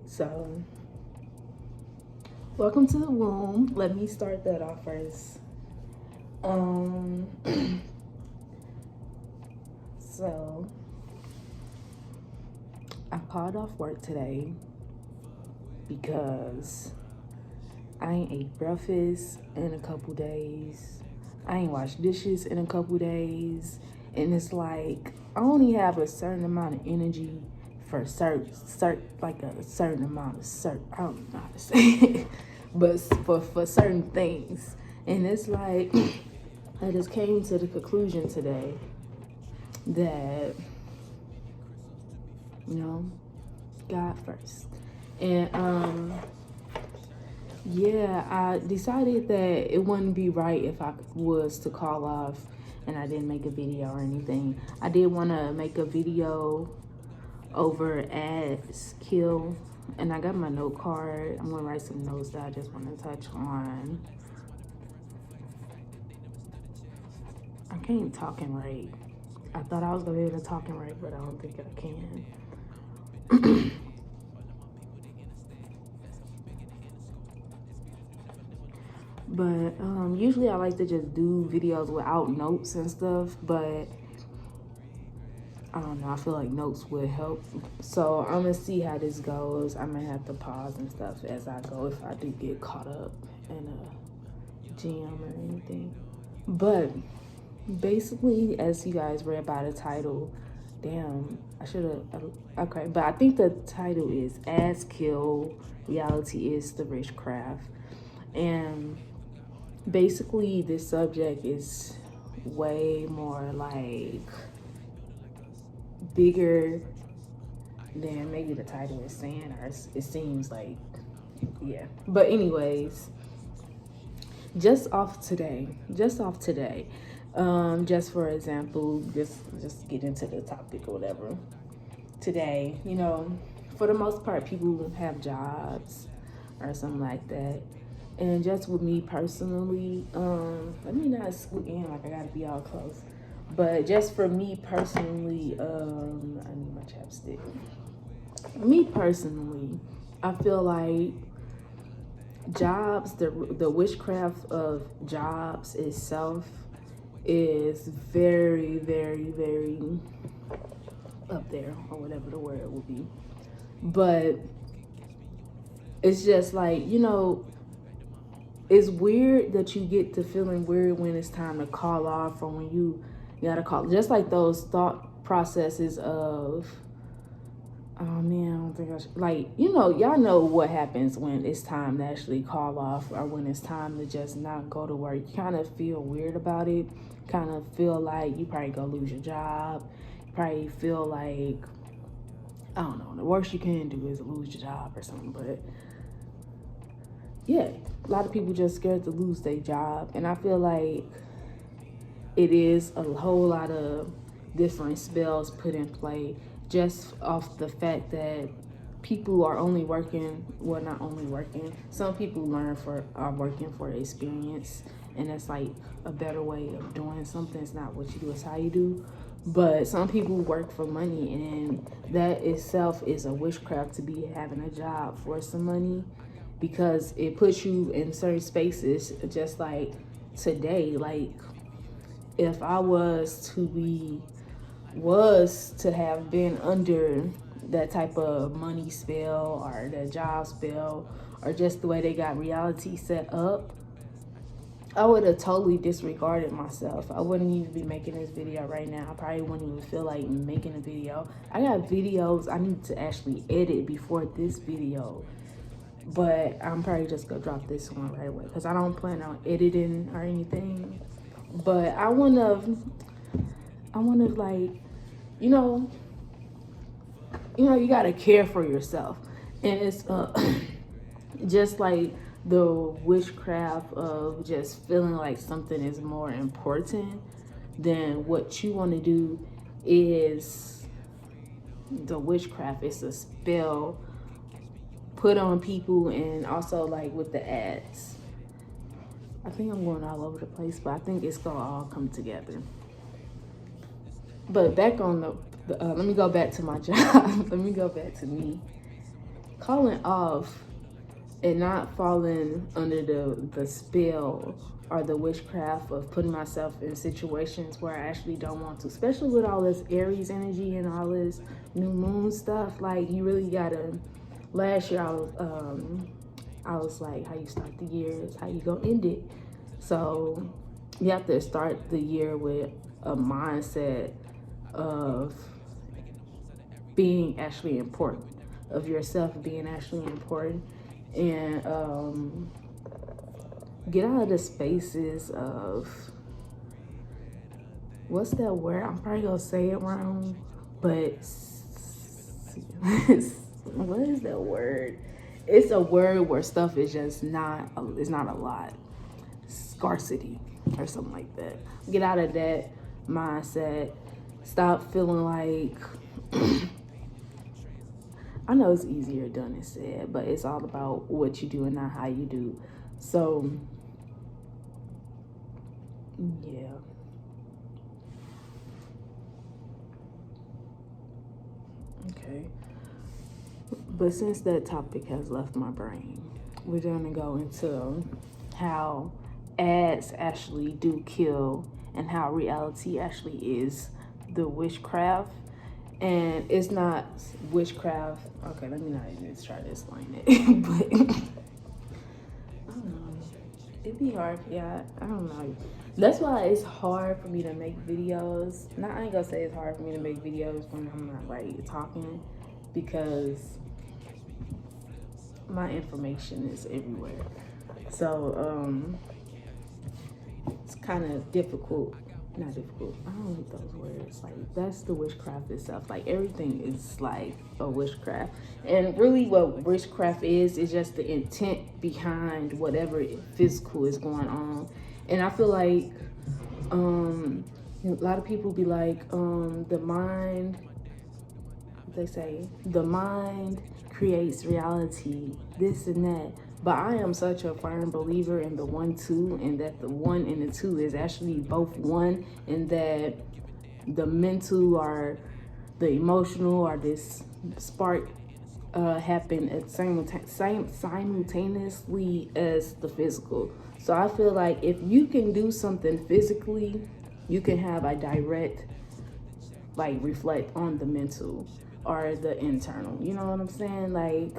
So, welcome to the womb. Let me start that off first. So, I called off work today because I ain't ate breakfast in a couple days. I ain't washed dishes in a couple days. And it's like, I only have a certain amount of energy for certain amount of I don't know how to say it, but for certain things. And it's like, I just came to the conclusion today that, God first. And yeah, I decided that it wouldn't be right if I was to call off and I didn't make a video or anything. I did want to make a video over ads kill, and I got my note card. I'm going to write some notes that I just want to touch on. I can't talking right. I thought I was going to be able to talking right, but I don't think I can. But usually I like to just do videos without notes and stuff, but I don't know, I feel like notes would help. So I'm gonna see how this goes. I may have to pause and stuff as I go if I do get caught up in a jam or anything. But basically, as you guys read by the title, damn, I should have, okay, but I think the title is Ads Kill, Reality is the Witchcraft. And basically this subject is way more like bigger than maybe the title is saying, or it seems like, yeah. But anyways, just off today, just for example, just get into the topic or whatever. Today, for the most part, people have jobs or something like that. And just with me personally, let me not scoot in like I gotta be all close. But just for me personally, I need my chapstick. Me personally, I feel like jobs, the witchcraft of jobs itself is very, very, very up there, or whatever the word will be. But it's just like, it's weird that you get to feeling weird when it's time to call off, or when you gotta call. Just like those thought processes of, oh man, I don't think I should. Like, y'all know what happens when it's time to actually call off, or when it's time to just not go to work. You kind of feel weird about it. Kind of feel like you probably gonna lose your job. You probably feel like, I don't know, the worst you can do is lose your job or something. But yeah, a lot of people just scared to lose their job. And I feel like it is a whole lot of different spells put in play just off the fact that people are only working, well, not only working. Some people are working for experience, and that's like a better way of doing something. It's not what you do, it's how you do. But some people work for money, and that itself is a witchcraft, to be having a job for some money, because it puts you in certain spaces. Just like today, like if I was to have been under that type of money spell, or the job spell, or just the way they got reality set up, I would have totally disregarded myself. I wouldn't even be making this video right now. I probably wouldn't even feel like making a video. I got videos I need to actually edit before this video, but I'm probably just gonna drop this one right away because I don't plan on editing or anything. But I wanna like, you gotta care for yourself. And it's just like the witchcraft of just feeling like something is more important than what you want to do. Is the witchcraft, it's a spell put on people. And also like with the ads, I think I'm going all over the place, but I think it's gonna all come together. But back on let me go back to my job. Let me go back to me. calling off and not falling under the spell or the witchcraft of putting myself in situations where I actually don't want to, especially with all this Aries energy and all this new moon stuff. Like, you really gotta, last year I was like, how you start the year is how you gonna end it. So you have to start the year with a mindset of being actually important, of yourself being actually important, and get out of the spaces of, what's that word? I'm probably gonna say it wrong, but what is that word? It's a word where stuff is just not, it's not a lot. Scarcity or something like that. Get out of that mindset. Stop feeling like, I know it's easier done than said, but it's all about what you do and not how you do. So, yeah. Okay. But since that topic has left my brain, we're gonna go into how ads actually do kill and how reality actually is the witchcraft. And it's not witchcraft. Okay, let me not even try to explain it. But I don't know. It'd be hard. Yeah, I don't know. That's why it's hard for me to make videos. I ain't gonna say it's hard for me to make videos when I'm not like talking, because my information is everywhere. So it's kind of difficult. Not difficult. I don't like those words. Like, that's the witchcraft itself. Like, everything is like a witchcraft. And really what witchcraft is just the intent behind whatever physical is going on. And I feel like a lot of people be like, the mind, they say, the mind creates reality, this and that. But I am such a firm believer in the 1-2, and that the 1 and the 2 is actually both one, and that the mental or the emotional or this spark happen at simultaneously as the physical. So I feel like if you can do something physically, you can have a direct, like, reflect on the mental or the internal. You know what I'm saying? Like,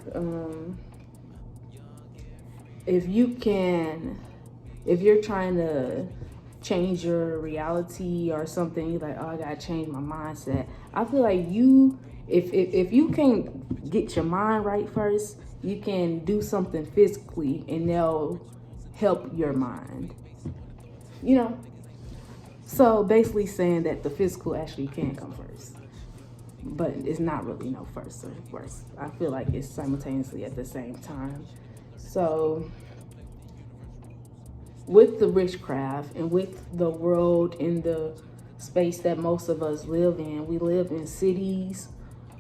if you're trying to change your reality or something, you're like, oh, I gotta change my mindset. I feel like if you can't get your mind right first, you can do something physically and they'll help your mind. You know? So basically saying that the physical actually can come first. But it's not really no first or worst. I feel like it's simultaneously at the same time. So with the witchcraft and with the world and the space that most of us live in, we live in cities,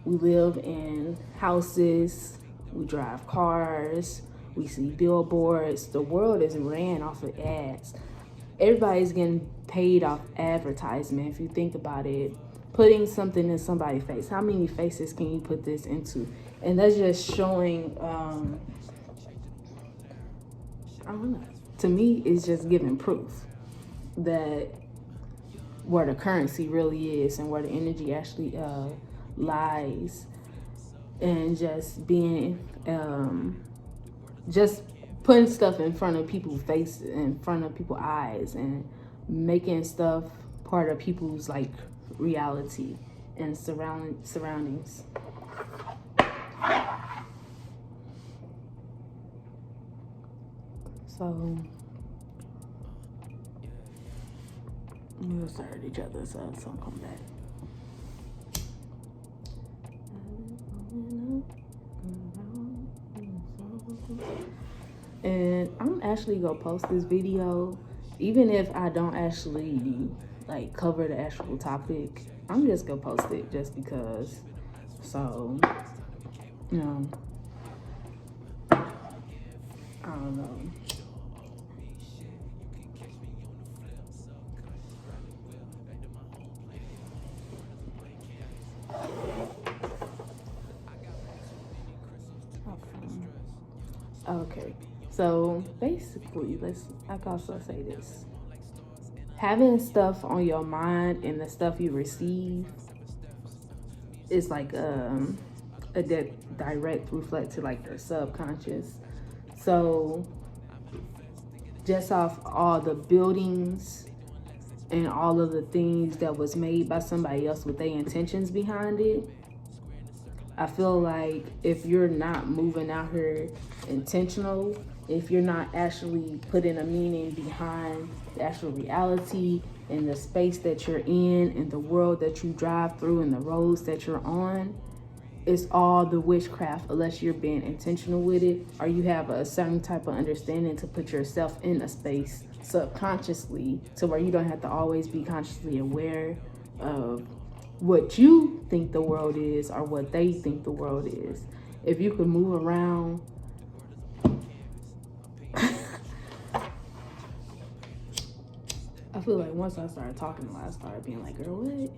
we live in houses, we drive cars, we see billboards. The world is ran off of ads. Everybody's getting paid off advertisement. If you think about it, putting something in somebody's face, how many faces can you put this into? And that's just showing, I don't know. To me, it's just giving proof that where the currency really is and where the energy actually lies, and just being, just putting stuff in front of people's faces, in front of people's eyes, and making stuff part of people's like reality and surroundings. So we'll start at each other, so I'll come back. And I'm actually gonna post this video, even if I don't actually like cover the actual topic. I'm just gonna post it just because. So, you know, I don't know. Okay, so basically, I can also say this. Having stuff on your mind and the stuff you receive is like a direct reflect to like your subconscious. So just off all the buildings and all of the things that was made by somebody else with their intentions behind it, I feel like if you're not moving out here intentional, if you're not actually putting a meaning behind the actual reality and the space that you're in and the world that you drive through and the roads that you're on, it's all the witchcraft unless you're being intentional with it or you have a certain type of understanding to put yourself in a space subconsciously to where you don't have to always be consciously aware of what you think the world is or what they think the world is. If you can move around I feel like once I started talking a lot, I started being like, girl, what?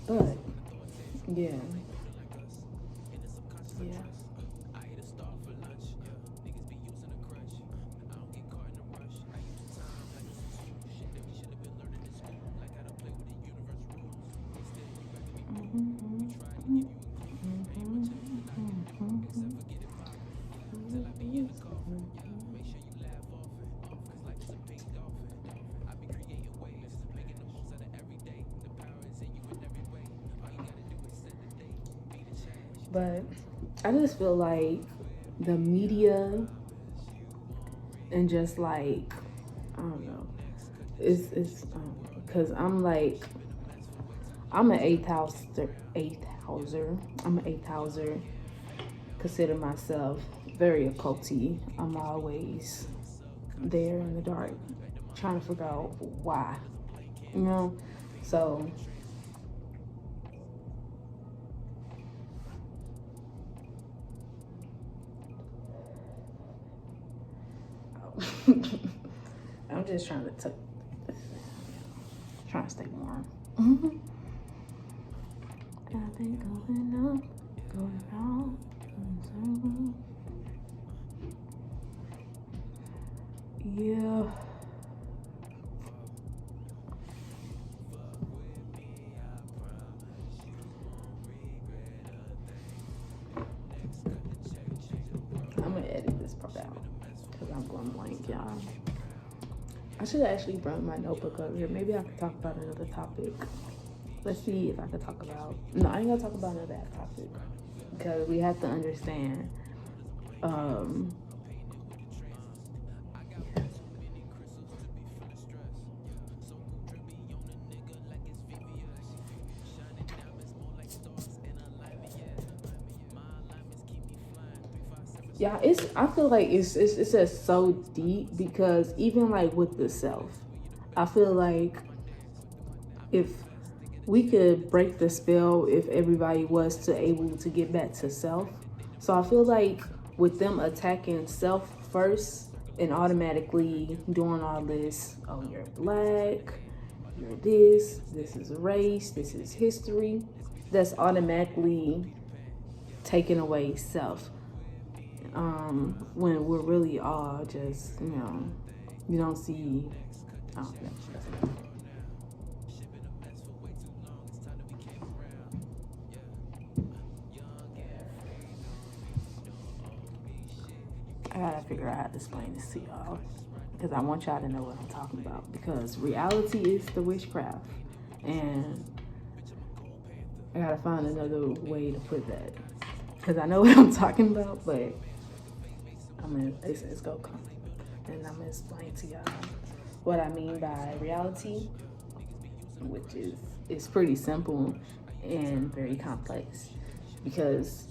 But yeah. But I just feel like the media and just like, I don't know, it's because I'm an eighth houser. I'm an eighth houser. Consider myself very occulty. I'm always there in the dark, trying to figure out why, you know. So I'm just trying to stay warm. I've been going up, going around, yeah. I'm gonna edit this part out because I'm going blank, y'all. I should actually bring my notebook over here. Maybe I could talk about another topic. Let's see if I could talk about. No, I ain't gonna talk about another topic because we have to understand. Yeah, I feel like it's just so deep because even like with the self, I feel like if we could break the spell if everybody was to able to get back to self. So I feel like with them attacking self first and automatically doing all this, oh, you're black, you're this is race, this is history, that's automatically taking away self. When we're really all just, you don't see, I don't know. I gotta figure out how to explain this to y'all because I want y'all to know what I'm talking about because reality is the witchcraft and I gotta find another way to put that because I know what I'm talking about, but it's gonna come and I'm gonna explain to y'all what I mean by reality, which is pretty simple and very complex because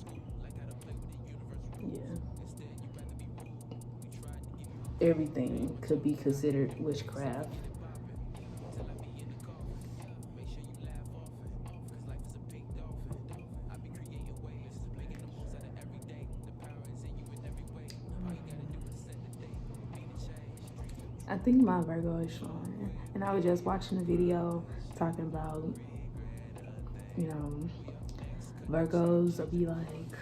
everything could be considered witchcraft. I think my Virgo is showing, and I was just watching a video talking about, Virgos will be like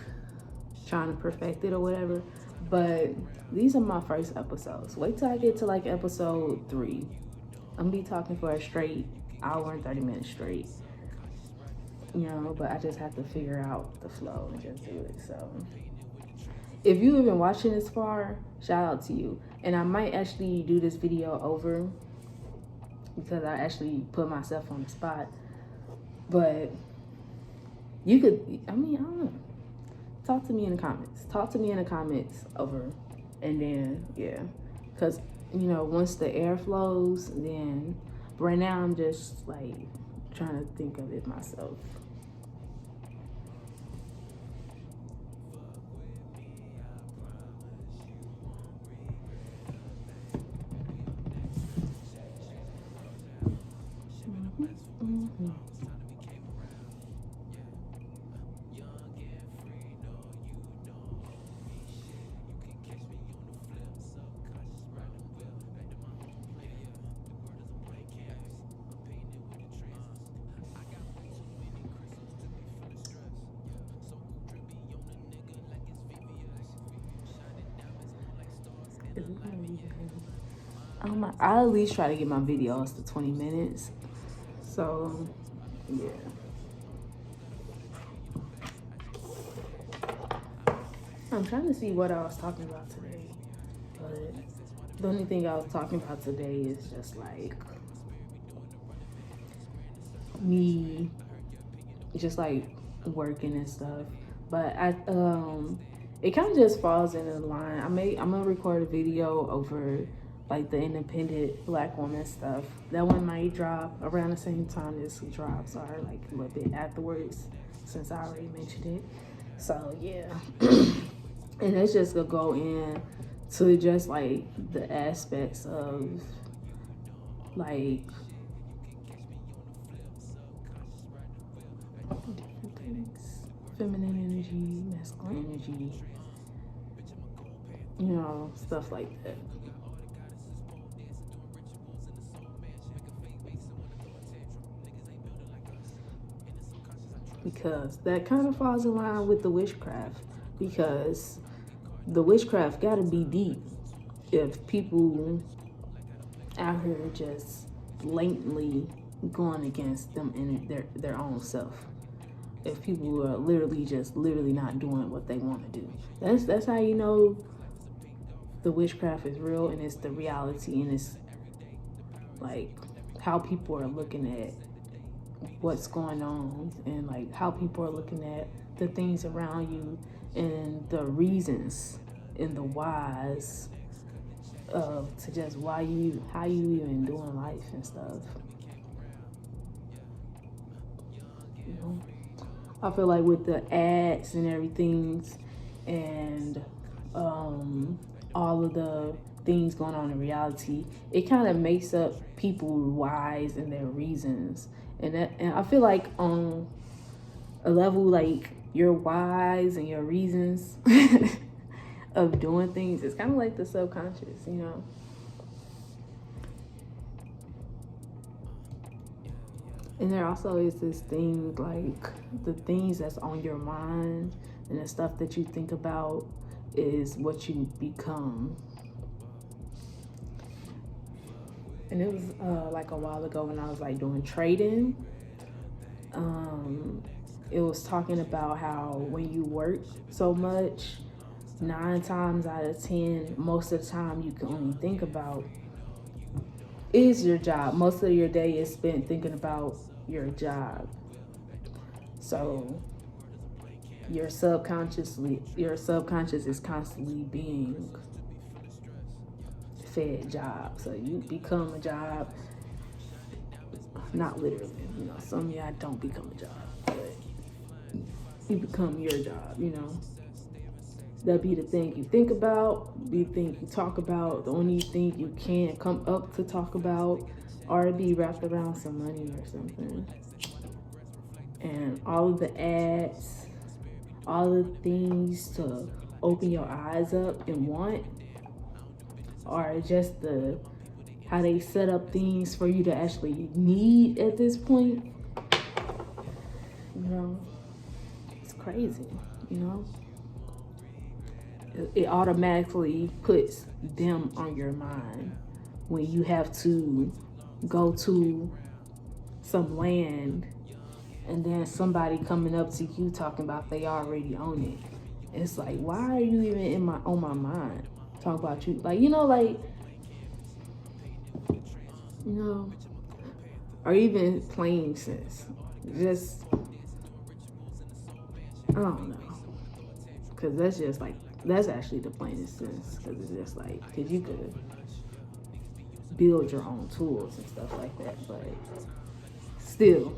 trying to perfect it or whatever, But these are my first episodes. Wait till I get to like episode 3. I'm gonna be talking for a straight hour and 30 minutes straight. You know, but I just have to figure out the flow and just do it. So if you've been watching this far, shout out to you. And I might actually do this video over because I actually put myself on the spot. But you could, I mean, I don't know. Talk to me in the comments. Talk to me in the comments over. And then, yeah. Because, you know, once the air flows, then right now I'm just like trying to think of it myself. I at least try to get my videos to 20 minutes. So, yeah. I'm trying to see what I was talking about today. But the only thing I was talking about today is just like me just like working and stuff. But it kind of just falls into the line. I'm gonna record a video over like the independent Black woman stuff. That one might drop around the same time this drops, or like a little bit afterwards, since I already mentioned it. So yeah. And it's just gonna go in to just like the aspects of like different things. Feminine energy, masculine energy, you know, stuff like that. Because that kind of falls in line with the witchcraft. Because the witchcraft gotta be deep if people out here just blatantly going against them in their own self. If people are literally not doing what they want to do. That's how you know the witchcraft is real, and it's the reality, and it's like how people are looking at what's going on, and like how people are looking at the things around you, and the reasons and the whys of to just how you even doing life and stuff. You know, I feel like with the ads and everything, and all of the things going on in reality, it kind of makes up people's whys and their reasons. And I feel like on a level, like your whys and your reasons of doing things, it's kind of like the subconscious, you know. And there also is this thing, like the things that's on your mind and the stuff that you think about is what you become. And it was like a while ago when I was like doing trading. It was talking about how when you work so much, 9 times out of 10, most of the time you can only think about is your job. Most of your day is spent thinking about your job. So your subconscious is constantly being fed job. So you become a job, not literally, you know, some of y'all don't become a job, but you become your job, you know. That be the thing you think about, be the thing you talk about, the only thing you can't come up to talk about, or be wrapped around some money or something. And all of the ads, all the things to open your eyes up and want, or just how they set up things for you to actually need at this point. You know, it's crazy, you know. it automatically puts them on your mind when you have to go to some land and then somebody coming up to you talking about they already own it. It's like, why are you even on my mind? Talk about you, like, or even plain sense. Just, I don't know, because that's just like, that's actually the plainest sense, because it's just like, because you could build your own tools and stuff like that, but still.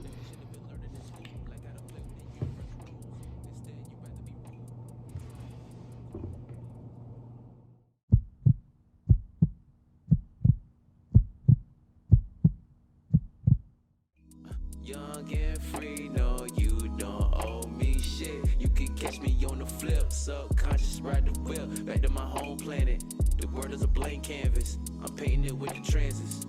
Young and free, no, you don't owe me shit. You can catch me on the flip, subconscious ride the wheel. Back to my home planet, the world is a blank canvas. I'm painting it with the transits.